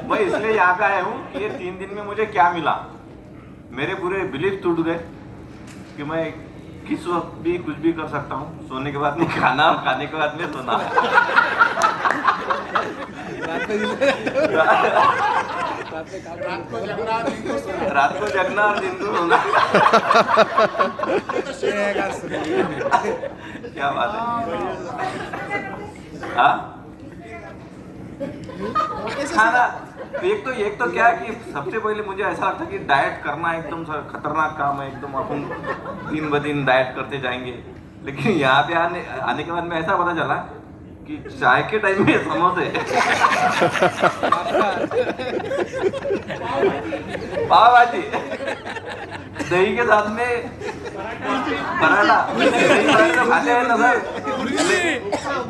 मैं इसलिए यहाँ पे आया हूँ कि ये 3 दिन में मुझे क्या मिला। मेरे पूरे बिलीफ टूट गए कि मैं किस वक्त भी कुछ भी कर सकता हूँ। सोने के बाद नहीं खाना, खाने के बाद नहीं सोना। रात को जगना और दिन को सोना। क्या बात है। हाँ, खाना एक तो क्या है कि सबसे पहले मुझे ऐसा लगता है कि डाइट करना एकदम खतरनाक काम है। एकदम अपन दिन ब दिन डाइट करते जाएंगे, लेकिन यहाँ पे आने के बाद में ऐसा पता चला कि चाय के टाइम में समोसे, पाव भाजी, दही के साथ में पराठा, दही पराठा खाते हैं ना सर,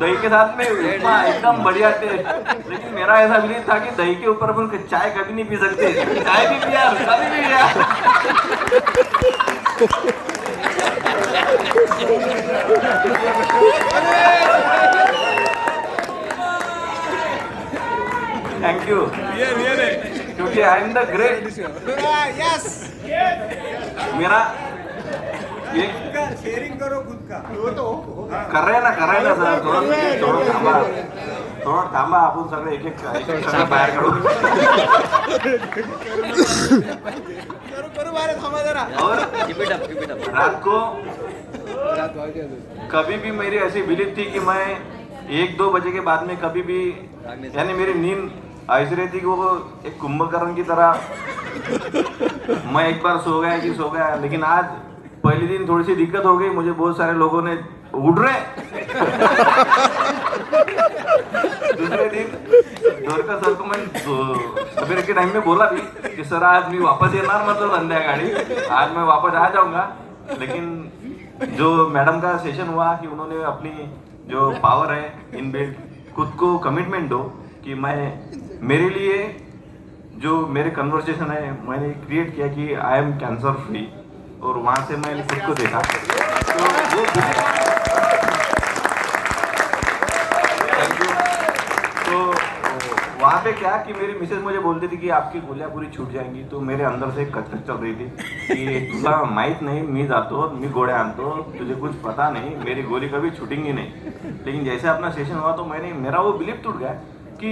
दही के साथ में उपमा, एकदम बढ़िया टेस्ट। लेकिन मेरा ऐसा बिलीव था कि दही के ऊपर अपन चाय कभी नहीं पी सकते। चाय भी पिया, कभी भी पिया। थैंक यू, क्योंकि आई एम द ग्रेट। मेरा शेयरिंग करो खुद का। कर रहे ना सर, थोड़ा थांबा आपण सगळे एक सगळं बाहेर काढू। करू बाहेर थांबा जरा। और रात को कभी भी मेरी ऐसी बिलीफ थी कि मैं 1-2 बजे के बाद में कभी भी, यानी मेरी नींद ऐसी रहती कि वो एक कुंभकर्ण की तरह मैं एक बार सो गया। लेकिन आज पहले दिन थोड़ी सी दिक्कत हो गई। मुझे बहुत सारे लोगों ने उठ रहे। दूसरे दिन दोरका सर को मैं सवेरे के टाइम में बोला भी कि सर आज मैं वापस येणार, मतलब संध्याकाळी आज मैं वापस आ जाऊंगा। लेकिन जो मैडम का सेशन हुआ कि उन्होंने अपनी जो पावर है इनबिल्ट, खुद को कमिटमेंट दो कि मैं मेरे लिए जो मेरे कन्वर्सेशन है मैंने क्रिएट किया कि आई एम कैंसर फ्री, और वहाँ से मैंने खुद को देखा। तो वो थैंक यू। तो वहाँ पे क्या कि मेरी मिसेज मुझे बोलती थी कि आपकी गोलियाँ पूरी छूट जाएंगी। तो मेरे अंदर से एक कचकच चल रही थी कि तुला माहीत नहीं, मी जातो, मी गोळ्या आणतो, तुझे कुछ पता नहीं, मेरी गोली कभी छूटेंगी नहीं। लेकिन जैसे अपना सेशन हुआ तो मेरा वो बिलीफ टूट गया कि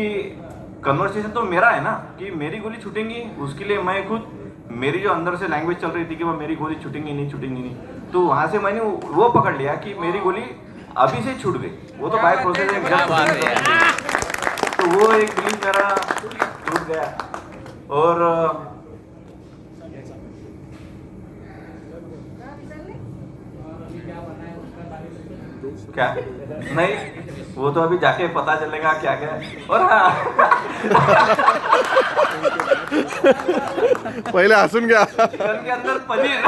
कन्वर्सेशन तो मेरा है ना, कि मेरी गोली छूटेंगी। उसके लिए मैं खुद, मेरी जो अंदर से लैंग्वेज चल रही थी कि वो मेरी गोली छूटेंगी नहीं, तो वहाँ से मैंने वो पकड़ लिया कि मेरी गोली अभी से छूट गई। वो तो बाय प्रोसेस है, तो वो एक बिलीफ मेरा टूट गया। और क्या नहीं, वो तो अभी जाके पता चलेगा क्या क्या है। और हाँ, पहले हसून घ्या। चिकन के अंदर पनीर,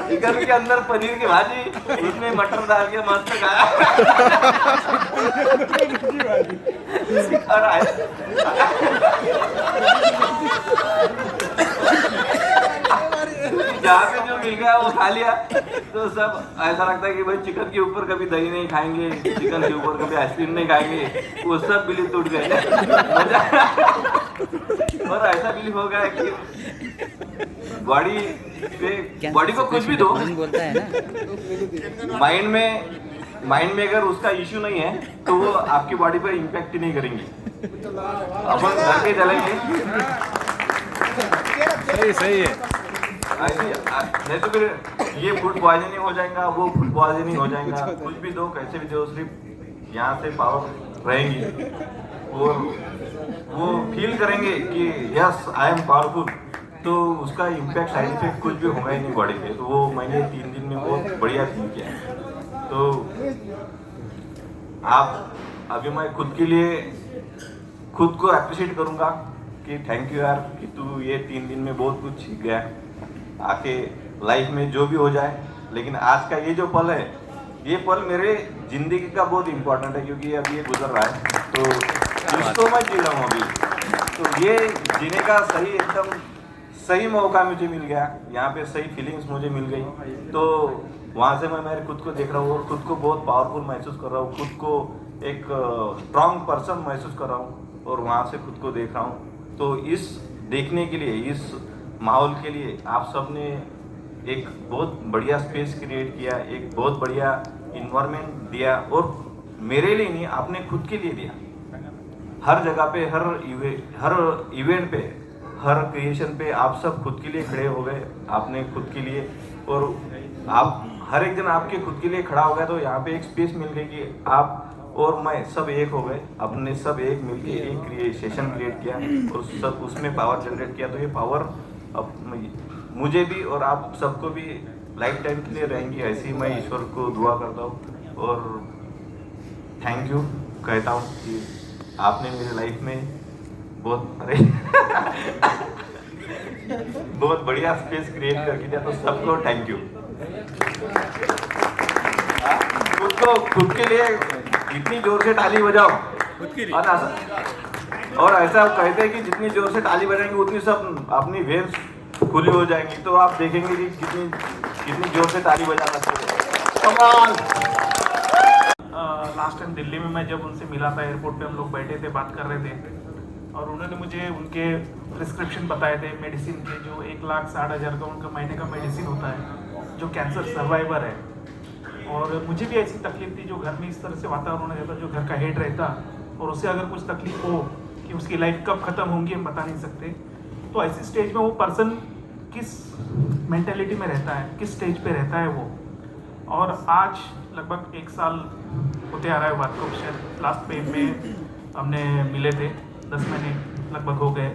चिकन के अंदर पनीर की भाजी, उसमें मटर डाल के मस्त खाया। और जहाँ पे जो मिल गया वो खा लिया। तो सब ऐसा लगता है कि भाई चिकन के ऊपर कभी दही नहीं खाएंगे, चिकन के ऊपर कभी आइसक्रीम नहीं खाएंगे। वो सब बिलीफ टूट गए। और ऐसा बिलीफ हो गया कि बॉडी को कुछ भी दो, माइंड में अगर उसका इश्यू नहीं है तो वो आपकी बॉडी पर इम्पैक्ट ही नहीं करेंगी। अपन घर के चलेंगे, सही है। नहीं तो फिर ये फूड पॉइजनिंग हो जाएगा, वो फूड पॉइजनिंग हो जाएगा। कुछ भी दो, कैसे भी दो, सिर्फ यहाँ से पावर रहेंगी और वो फील करेंगे कि यस आई एम पावरफुल। तो उसका इम्पैक्ट, साइड इफेक्ट कुछ भी होगा ही नहीं बॉडी पे। तो वो मैंने 3 दिन में बहुत बढ़िया फील किया। तो आप अभी मैं खुद के लिए खुद को अप्रिशिएट करूँगा कि थैंक यू यार कि तू ये 3 दिन में बहुत कुछ सीख गया। आके लाइफ में जो भी हो जाए, लेकिन आज का ये जो पल है, ये पल मेरे जिंदगी का बहुत इम्पोर्टेंट है, क्योंकि अभी ये गुजर रहा है। तो इसको मैं जी रहा हूँ अभी। तो ये जीने का सही एकदम सही मौका मुझे मिल गया, यहाँ पे सही फीलिंग्स मुझे मिल गई, तो वहाँ से मैं मेरे खुद को देख रहा हूँ और खुद को बहुत पावरफुल महसूस कर रहा हूँ, खुद को एक स्ट्रांग पर्सन महसूस कर रहा हूँ और वहाँ से खुद को देख रहा हूँ। तो इस देखने के लिए, इस माहौल के लिए आप सब ने एक बहुत बढ़िया स्पेस क्रिएट किया, एक बहुत बढ़िया इन्वायरमेंट दिया, और मेरे लिए नहीं, आपने खुद के लिए दिया। हर जगह पे, हर इवेंट पे, हर क्रिएशन पे आप सब खुद के लिए खड़े हो गए, आपने खुद के लिए, और आप हर एक दिन आपके खुद के लिए खड़ा हो गया, तो यहाँ पे एक स्पेस मिल गई कि आप और मैं सब एक हो गए, अपने सब एक मिलके एक सेशन क्रिएट किया और सब उसमें पावर जनरेट किया। तो ये पावर अब मुझे भी और आप सबको भी लाइफ टाइम के लिए रहेंगी, ऐसी मैं ईश्वर को दुआ करता हूँ और थैंक यू कहता हूँ कि आपने मेरी लाइफ में बहुत बहुत बढ़िया स्पेस क्रिएट करके दिया, तो सबको थैंक यू। खुद के लिए इतनी जोर से ताली बजाओ और ऐसा कहते हैं कि जितनी जोर से ताली बजाएंगे उतनी सब अपनी वेन्स खुली हो जाएंगी, तो आप देखेंगे कि कितनी जोर से ताली बजाना चाहिए। कमाल। लास्ट टाइम दिल्ली में मैं जब उनसे मिला था, एयरपोर्ट पे हम लोग बैठे थे, बात कर रहे थे, और उन्होंने मुझे उनके प्रिस्क्रिप्शन बताए थे मेडिसिन के, जो 1,60,000 का उनका महीने का मेडिसिन होता है, जो कैंसर सर्वाइवर है। और मुझे भी ऐसी तकलीफ थी, जो घर में इस तरह से वातावरण रहता, जो घर का हेड रहता और उसे अगर कुछ तकलीफ हो कि उसकी लाइफ कब ख़त्म होंगी हम बता नहीं सकते, तो ऐसी स्टेज में वो पर्सन किस मेंटेलिटी में रहता है, किस स्टेज पे रहता है वो। और आज लगभग 1 साल होते आ रहा है बात को, शायद लास्ट पे में हमने मिले थे, 10 महीने लगभग हो गए।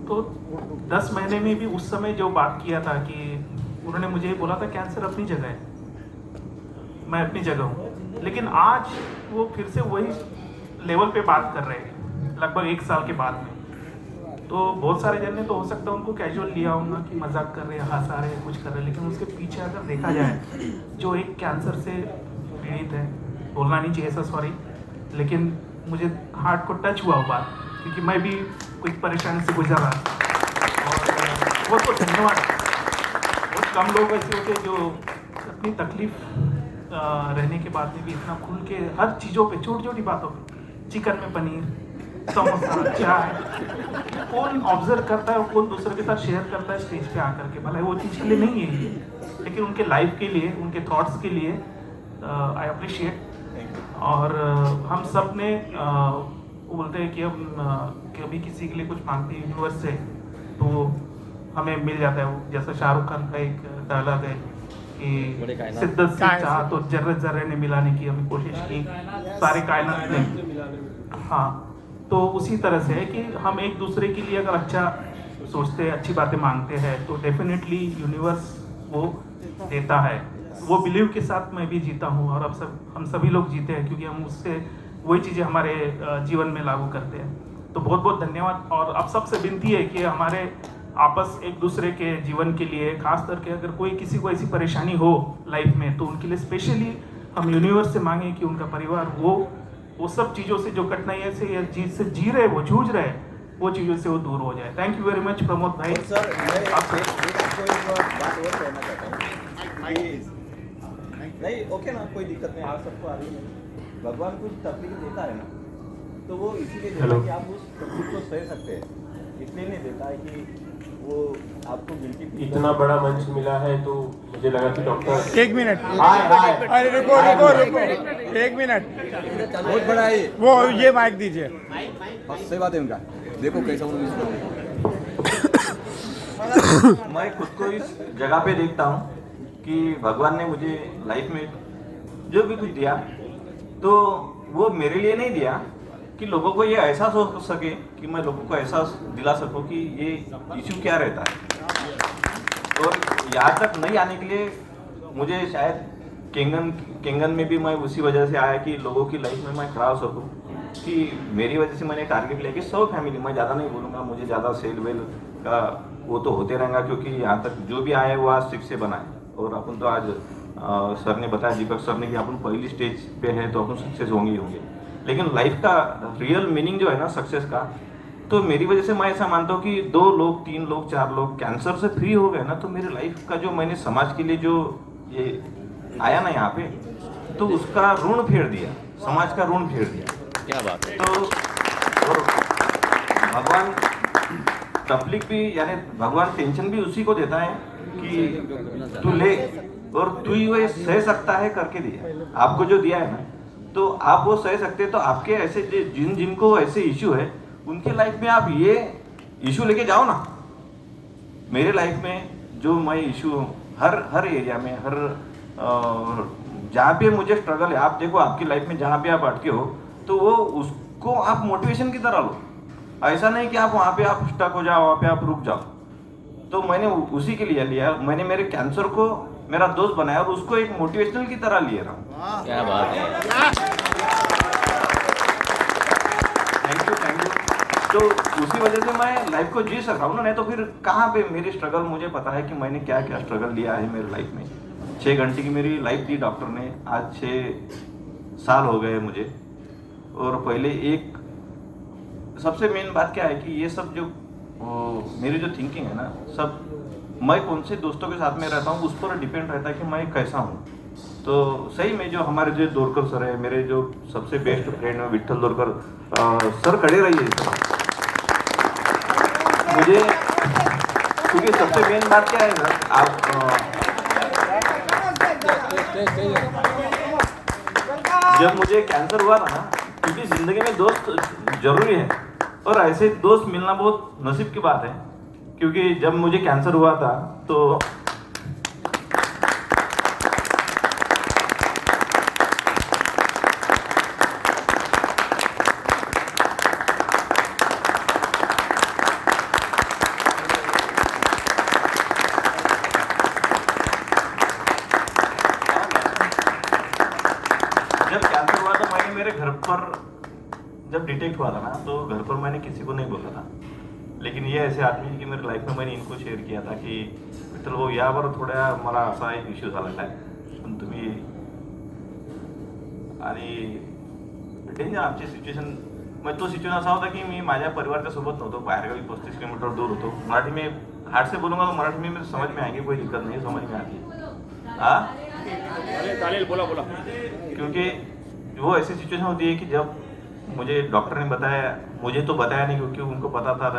तो 10 महीने में भी उस समय जो बात किया था कि उन्होंने मुझे बोला था कैंसर अपनी जगह है, मैं अपनी जगह हूँ, लेकिन आज वो फिर से वही लेवल पे बात कर रहे हैं लगभग 1 साल के बाद में। तो बहुत सारे जन ने तो हो सकता है उनको कैजुअल लिया होगा कि मजाक कर रहे हैं, हंसा रहे हैं, कुछ कर रहे हैं, लेकिन उसके पीछे अगर देखा जाए, जो एक कैंसर से पीड़ित है, बोलना नहीं चाहिए ऐसा, सॉरी, लेकिन मुझे हार्ट को टच हुआ वो बात, क्योंकि मैं भी कोई परेशानी से गुजर रहा था। और बहुत बहुत धन्यवाद। बहुत कम लोग ऐसे होते हैं जो अपनी तकलीफ रहने के बाद में भी इतना खुल के हर चीज़ों पे, छोटी छोटी बातों पे, चिकन में पनीर, समोसा, चाय, कौन ऑब्जर्व करता है और कौन दूसरे के साथ शेयर करता है स्टेज पे आकर के, भले वो चीज़ के लिए नहीं है, लेकिन उनके लाइफ के लिए, उनके थॉट्स के लिए आई अप्रिशिएट। और हम सब ने वो बोलते हैं कि हम कभी किसी के लिए कुछ मांगते हैं यूनिवर्स से तो हमें मिल जाता है। वो जैसा शाहरुख खान का एक डायलॉग है कि शिद्दत से चाह तो जर्रे जर्रे ने मिलाने की हमें कोशिश की, सारे कायनात ने। हाँ, तो उसी तरह से है कि हम एक दूसरे के लिए अगर अच्छा सोचते हैं, अच्छी बातें मांगते हैं, तो डेफिनेटली यूनिवर्स वो देता है। वो बिलीव के साथ मैं भी जीता हूँ और अब हम सभी लोग जीते हैं, क्योंकि हम उससे वही चीज़ें हमारे जीवन में लागू करते हैं। तो बहुत बहुत धन्यवाद। और अब सबसे विनती है कि हमारे आपस एक दूसरे के जीवन के लिए, खास करके अगर कोई किसी को ऐसी परेशानी हो लाइफ में, तो उनके लिए स्पेशली हम यूनिवर्स से मांगें कि उनका परिवार वो सब चीज़ों से, जो कठिनाइयों से या चीज से जी रहे, वो जूझ रहे, वो चीज़ों से वो दूर हो जाए। Thank you very much Pramod भाई। सर, मैं आपको एक बात और कहना चाहता हूँ। नहीं, ओके ना, कोई दिक्कत नहीं, आप सबको आ रही है। भगवान कुछ तकलीफ देता है ना, तो वो इसीलिए देता है कि आप उस तकलीफ को सह सकते हैं, इसलिए नहीं देता है कि वो आपको गिल्टी। इतना बड़ा मंच मिला है तो मुझे लगा कि डॉक्टर 1 मिनट, अरे रुको 1 मिनट, बहुत बड़ा है वो ये माइक दीजिए। सही बात है उनका, देखो कैसा मैं खुद को इस जगह पे देखता हूँ कि भगवान ने मुझे लाइफ में जो भी कुछ दिया, तो वो मेरे लिए नहीं दिया कि लोगों को ये एहसास हो सके, कि मैं लोगों को एहसास दिला सकूं कि ये इशू क्या रहता है। और यहाँ तक नहीं आने के लिए मुझे शायद केंगन में भी मैं उसी वजह से आया कि लोगों की लाइफ में मैं खड़ा हो सकूँ, कि मेरी वजह से मैंने टारगेट लिया कि 100 फैमिली, मैं ज़्यादा नहीं बोलूँगा, मुझे ज़्यादा सेल वेल का वो तो होते रहेगा, क्योंकि यहाँ तक जो भी आए वो आज 6 से बना है। और अपन तो आज सर ने बताया, दीपक सर ने, कि अपन पहली स्टेज पे है तो अपन सक्सेस होंगे ही होंगे, लेकिन लाइफ का रियल मीनिंग जो है ना सक्सेस का, तो मेरी वजह से मैं ऐसा मानता हूँ कि 2 लोग 3 लोग 4 लोग कैंसर से फ्री हो गए ना, तो मेरे लाइफ का जो मैंने समाज के लिए जो ये आया ना यहाँ पे, तो उसका ऋण फेर दिया, समाज का ऋण फेर दिया। क्या बात है। तो और भगवान तकलीफ भी, यानी भगवान टेंशन भी उसी को देता है कि तू ले, और तू ही वो सह सकता है करके दिया आपको, जो दिया है ना, तो आप वो सह सकते हैं। तो आपके ऐसे जिनको ऐसे इश्यू है, उनके लाइफ में आप ये इशू लेके जाओ ना। मेरे लाइफ में जो मैं इशू हर एरिया में, हर जहाँ पे मुझे स्ट्रगल है, आप देखो आपकी लाइफ में जहाँ पे आप अटके हो, तो वो उसको आप मोटिवेशन की तरह लो। ऐसा नहीं कि आप वहाँ पे आप स्टक हो जाओ, वहाँ पे आप रुक जाओ। तो मैंने उसी के लिए लिया, मैंने मेरे कैंसर को मेरा दोस्त बनाया और उसको एक मोटिवेशनल की तरह ले रहा हूँ। क्या बात है। Thank you. तो उसी वजह से मैं लाइफ को जी सक रहा हूँ ना, नहीं तो फिर कहाँ पे मेरी स्ट्रगल, मुझे पता है कि मैंने क्या क्या स्ट्रगल लिया है मेरी लाइफ में। 6 घंटे की मेरी लाइफ दी डॉक्टर ने, आज 6 साल हो गए मुझे। और पहले एक सबसे मेन बात क्या है कि ये सब जो मेरी जो थिंकिंग है ना, सब मैं कौन से दोस्तों के साथ में रहता हूँ उस पर डिपेंड रहता है कि मैं कैसा हूँ। तो सही में जो हमारे जो दोरकर सर है, मेरे जो सबसे बेस्ट फ्रेंड है विठल दोरकर सर, खड़े रहिए मुझे, क्योंकि सबसे मेन बात क्या है ना, आप जब मुझे कैंसर हुआ था ना, क्योंकि जिंदगी में दोस्त जरूरी है और ऐसे दोस्त मिलना बहुत नसीब की बात है। क्योंकि जब मुझे कैंसर हुआ था तो मैंने मेरे घर पर जब डिटेक्ट हुआ था ना, तो घर पर मैंने किसी को नहीं बोला था। लेकिन ये ऐसे आदमी की मेरी लाईफ में मैंने इनको शेअर किया था की विठ्ठल भाऊ यावर थोड्या मला असा एक इश्यू झालेला आहे, पण तुम्ही आणि डेंजर आमची सिच्युएशन, म्हणजे तो सिच्युएशन असा होता की मी माझ्या परिवाराच्या सोबत नव्हतो, बाहेरगावी 35 किलोमीटर दूर होतो। मराठी में हार्ड से बोलूंगा तो मराठी में समझ में आएगी, कोई दिक्कत नहीं, समझ में आती है। हाँ बोला क्योंकि वो ऐसी सिचुएशन होती है कि जब मुझे डॉक्टर ने बताया, मुझे तो बताया नहीं क्योंकि उनको पता था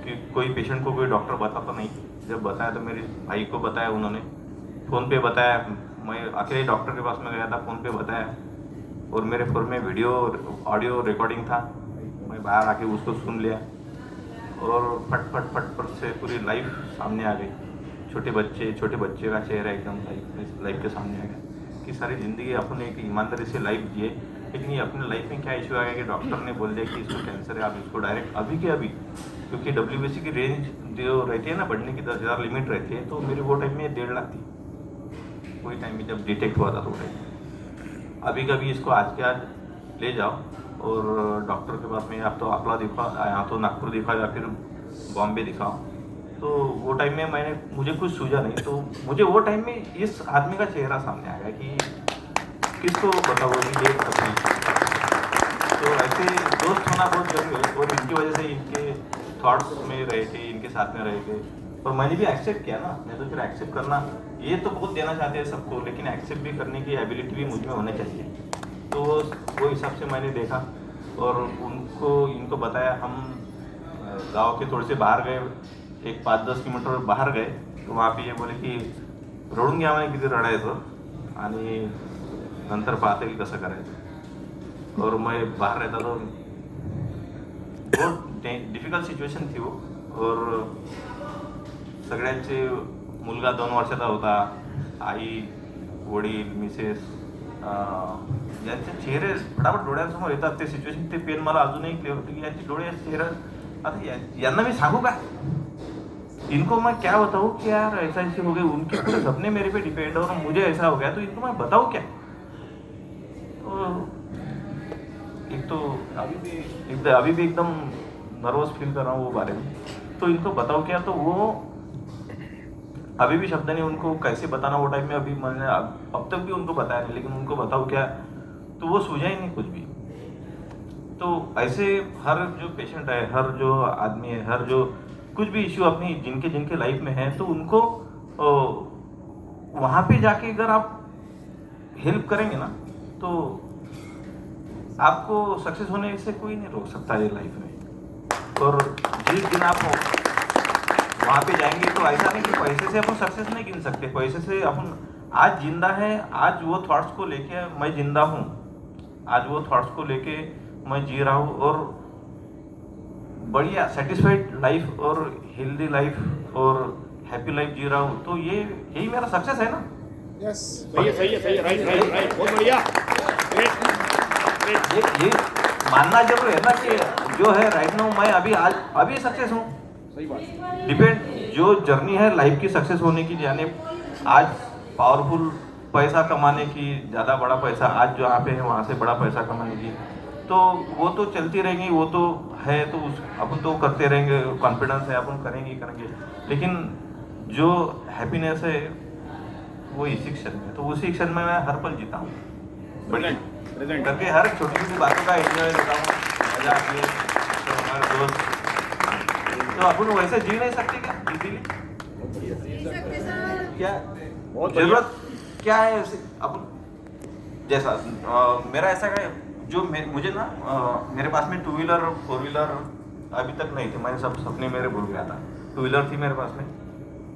कि कोई पेशेंट को कोई डॉक्टर बताता नहीं। जब बताया तो मेरे भाई को बताया, उन्होंने फ़ोन पे बताया, मैं अकेले डॉक्टर के पास में गया था, फ़ोन पे बताया और मेरे फ़ोन में वीडियो ऑडियो रिकॉर्डिंग था, मैं बाहर आके उसको सुन लिया और फट से पूरी लाइफ सामने आ गई। छोटे बच्चे का चेहरा एकदम लाइफ के सामने आ गया कि सारी ज़िंदगी अपन एक ईमानदारी से लाइफ जिए, लेकिन ये अपने लाइफ में क्या इशू आ गया कि डॉक्टर ने बोल दिया कि इसको कैंसर है, आप इसको डायरेक्ट अभी के अभी, क्योंकि WBC की रेंज जो रहती है ना बढ़ने की 10,000 लिमिट रहती है, तो मेरी वो टाइम में 1.5 लाख थी वही टाइम में जब डिटेक्ट हुआ था। तो अभी कभी इसको आज के आज ले जाओ और डॉक्टर के पास में, आप तो आकला दिखाओ, यहाँ तो नागपुर दिखाओ या फिर बॉम्बे दिखाओ। तो वो टाइम में मुझे कुछ सूझा नहीं, तो मुझे वो टाइम में इस आदमी का चेहरा सामने आ गया कि किसको बताओ ये तकलीफ। तो ऐसे दोस्त होना बहुत जरूरी है और इनकी वजह से इनके थॉट्स में रहे थे, इनके साथ में रहे थे और मैंने भी एक्सेप्ट किया ना। नहीं तो फिर एक्सेप्ट करना, ये तो बहुत देना चाहते हैं सबको, लेकिन एक्सेप्ट भी करने की एबिलिटी भी मुझ में होनी चाहिए। तो वो हिसाब से मैंने देखा और इनको बताया। हम गांव के थोड़े से बाहर गए, एक 5-10 किलोमीटर बाहर गए, तो वहाँ पे ये बोले की रडून घ्या म्हणे किती रडायचं आणि नंतर पाहते की कसं करायचं। और मैं बाहर रहता तो बहुत डिफिकल्ट सिच्युएशन थी वो। और सगळ्यांचे मुलगा 2 वर्षाचा होता, आई वडील मिसेस यांचे चेहरे फटाफट डोळ्यांसमोर येतात ते सिच्युएशन, ते पेन मला अजूनही क्लिअर होते की यांचे डोळे चेहरा, आता यांना मी सांगू का, इनको मैं क्या बताऊँ कि यार ऐसा ऐसे हो गए, उनके पूरे सपने मेरे पे डिपेंड और मुझे ऐसा हो गया, तो इनको मैं बताऊँ क्या। तो अभी भी एकदम नर्वस फील कर रहा हूँ वो बारे में, तो इनको बताओ क्या। तो वो अभी भी शब्द नहीं उनको कैसे बताना, वो टाइम में अभी मैंने अब तक भी उनको बताया नहीं, लेकिन उनको बताओ क्या, तो वो सूझा ही नहीं कुछ भी। तो ऐसे हर जो पेशेंट है, हर जो आदमी है, हर जो कुछ भी इश्यू अपनी जिनके जिनके लाइफ में है, तो उनको वहाँ पे जाके अगर आप हेल्प करेंगे ना, तो आपको सक्सेस होने से कोई नहीं रोक सकता ये लाइफ में। और जिस दिन आप वहाँ पे जाएंगे तो ऐसा नहीं कि पैसे से अपन सक्सेस नहीं गिन सकते। पैसे से अपन आज जिंदा है, आज वो थॉट्स को लेके मैं जिंदा हूँ, आज वो थॉट्स को लेके मैं जी रहा हूँ और बढ़िया सेटिस्फाइड लाइफ और हेल्दी लाइफ और हैप्पी लाइफ जी रहा हूँ, तो ये यही मेरा सक्सेस है ना। सही है, राइट, बहुत बढ़िया। ये मानना जरूर है ना कि जो है राइट नाउ मैं अभी सक्सेस हूँ। सही बात। डिपेंड जो जर्नी है लाइफ की सक्सेस होने की, जाने आज पावरफुल पैसा कमाने की, ज़्यादा बड़ा पैसा आज जहाँ पे है वहाँ से बड़ा पैसा कमाने की, तो वो तो चलती रहेंगी, वो तो है, तो अपन तो करते रहेंगे, कॉन्फिडेंस है अपन करेंगे। लेकिन जो हैप्पीनेस है वो इसी क्षण में, तो उसी क्षण में मैं हर पल जीता हूँ, बढ़िया करके हर छोटी छोटी बातों का एंजॉय लेता हूँ, मजा आती है। तो हमारे दोस्त, तो अपन वैसे जी नहीं सकते क्या इजीली? क्या जरूरत क्या है अपन जैसा मेरा ऐसा है जो मुझे ना मेरे पास में 2 व्हीलर 4 व्हीलर अभी तक नहीं थे, मैंने सब सपने मेरे भूल गया था। 2 व्हीलर थी मेरे पास में,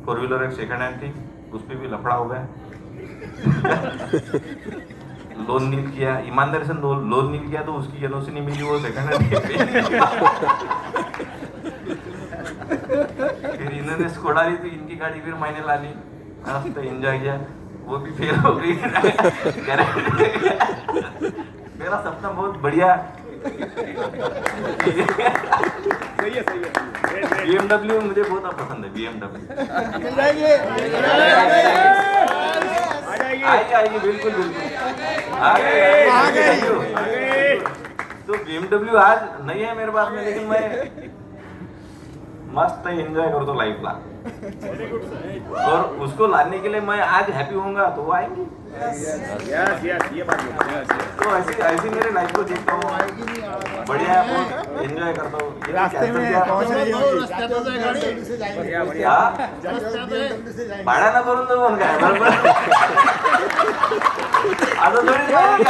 4 व्हीलर एक सेकंड हैंड थी, उस पर भी लफड़ा हो गया। लोन नील किया, ईमानदारी से लोन नील किया तो उसकी एनओसी नहीं मिली, वो सेकंड हैंड। फिर इन्होंने स्कोडा ली तो इनकी गाड़ी फिर मैंने ला ली, मस्त एंजॉय किया, वो भी फेल हो गई। मेरा सपना बहुत बढ़िया। सही है। BMW मुझे बहुत पसंद है, BMW मिल जाएगी। आएगी बिल्कुल तो BMW आज नहीं है मेरे पास में, लेकिन मैं मस्त एंजॉय कर दो लाइफ ला, और उसको लाने के लिए मैं आज हैप्पी होऊंगा तो वो आएंगी। यस, ये बात है। तो ऐसी मेरे लाइफ को देखता हूँ, बढ़िया एंजॉय करता हूँ। रास्ते में पहुंच रही होगी। बढ़िया। भाड़ा ना करून तो कोण काय बरोबर। आता थोडी जाएगी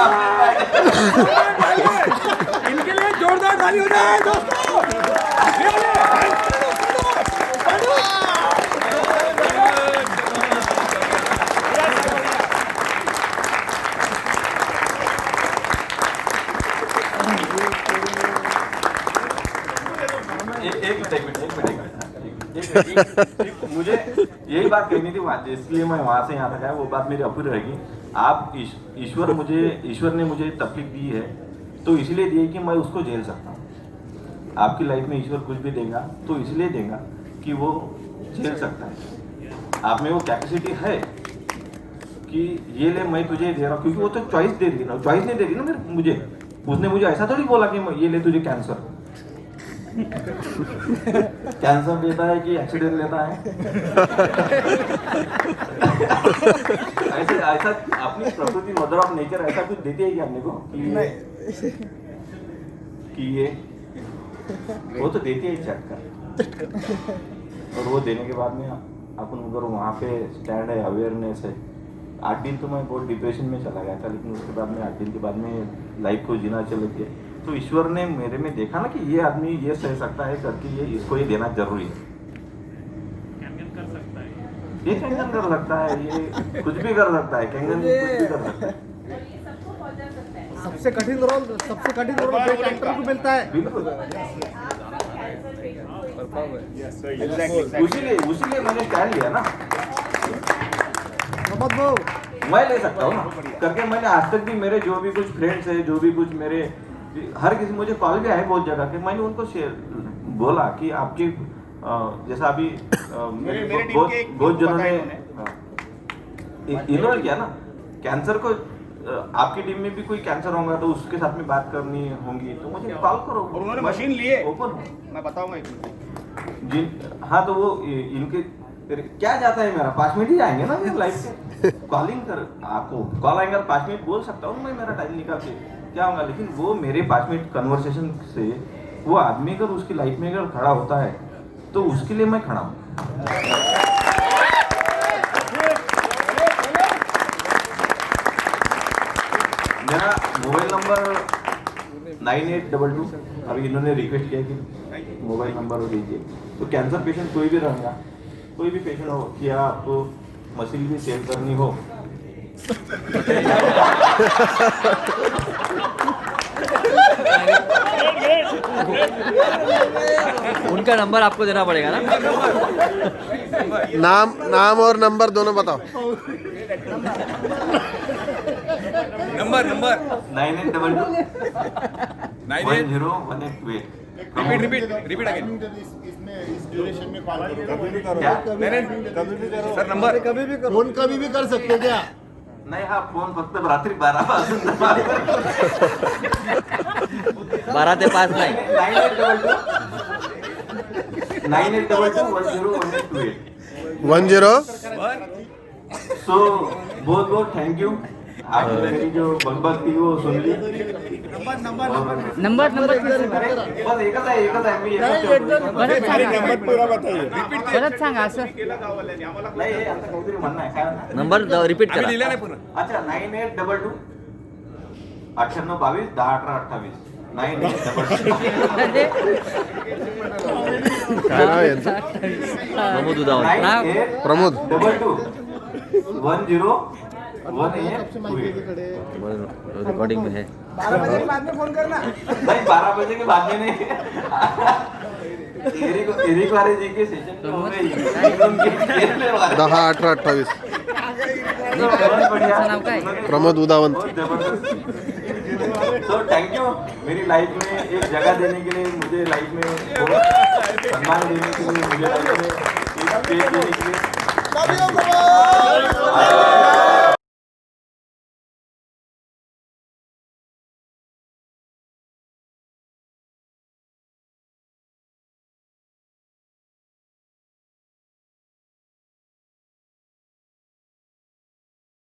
इनके लिए जोरदार ताली हो जाए दोस्तों। एक मुझे यही बात कहनी थी वहाँ, इसलिए मैं वहाँ से यहाँ तक आया, वो बात मेरी अपूरी रहेगी। आप ईश्वर ने मुझे तकलीफ दी है तो इसलिए दी है कि मैं उसको झेल सकता हूँ। आपकी लाइफ में ईश्वर कुछ भी देगा तो इसलिए देगा कि वो झेल सकता है। आप में वो कैपेसिटी है कि ये ले मैं तुझे दे रहा हूँ, क्योंकि वो तो चॉइस दे रही ना, चॉइस नहीं दे रही ना मुझे। उसने मुझे ऐसा थोड़ी बोला कि ये ले तुझे कैंसर कैंसर देता है कि एक्सीडेंट लेता है। ऐसा अपनी प्रकृति, मदर ऑफ नेचर ऐसा कुछ देती है कि अपने को कि ये वो तो देती है झटका, और वो देने के बाद में अपन अगर वहाँ पे स्टैंड है, अवेयरनेस है। 8 दिन तो मैं बहुत डिप्रेशन में चला गया था, लेकिन उसके बाद में 8 दिन के बाद में लाइफ को जीना चल गया। तो ईश्वर ने मेरे में देखा ना कि ये आदमी ये सह सकता है करके, ये इसको ये देना जरूरी है। कैंगन कर सकता है, ये कैंगन कर सकता है, ये कुछ भी कर सकता है, कैंगन कुछ भी कर सकता है। सबसे कठिन रोल जो एक्टर को मिलता है। बिल्कुल, उसीलिए मैंने स्टैंड लिया ना, मैं ले सकता हूँ ना करके। मैंने आज तक भी मेरे जो भी कुछ फ्रेंड्स है, जो भी कुछ मेरे हर किसी, मुझे कॉल भी आए बहुत जगह के, मैंने उनको बोला कि आपकी जैसा अभी बहुत जनों ने इन्वॉल्व किया ना कैंसर को। आपकी टीम में भी कोई कैंसर होगा तो उसके साथ में बात करनी होगी तो मुझे कॉल करो। और उन्होंने मशीन लिए, ओपन मैं बताऊंगा एक मिनट। जी हाँ, तो वो इनके क्या जाता है मेरा 5 मिनट ही जाएंगे ना मेरी लाइफ से। कॉलिंग कर, आपको कॉल आएंगे 5 मिनट बोल सकता हूँ मैं, मेरा टाइम निकाल के क्या होगा, लेकिन वो मेरे 5 मिनट कन्वर्सेशन से वो आदमी अगर उसकी लाइफ में अगर खड़ा होता है तो उसके लिए मैं खड़ा हूँ। मेरा मोबाइल नंबर 9822, अभी इन्होंने रिक्वेस्ट किया कि मोबाइल नंबर दीजिए। तो कैंसर पेशेंट कोई भी रहेगा, कोई भी पेशेंट हो, कि आपको मसील भी सेल करनी हो, उनका नंबर आपको देना पड़ेगा ना। नाम और नंबर दोनों बताओ। नंबर 9822 101828। Repeat again. क्या? सर नंबर कभी भी फोन कभी भी कर सकते क्या? नाही, हा फोन फक्त रात्री 12 पासून 12 ते 5 नाही। 9822 10 सो बहुत बहुत थैंक यू। आपने मेरी जो बकबक थी वो सुन ली। नंबर बस एकच आहे मी एकच ठेवतो. परत सांगा असं नाही, हे आता काहीतरी म्हणणं आहे काय? नंबर रिपीट करा। अच्छा 9822 9822 101828 काय नाव आहे यांचं? प्रमोद उदावत। प्रमोद 101828। रिकॉर्डिंग में है। 12 बजे के बाद में फोन करना। नहीं, 12 बजे के बाद में नहीं। एरिक वाले जी के सेशन में हो गई। 10-18-28 नाव काय? प्रमोद उदावंत। तो थैंक यू मेरी लाइफ में एक जगह देने के लिए, मुझे लाइफ में बहुत सम्मान देने के लिए, मुझे लाइफ में एक स्टेज देने के लिए।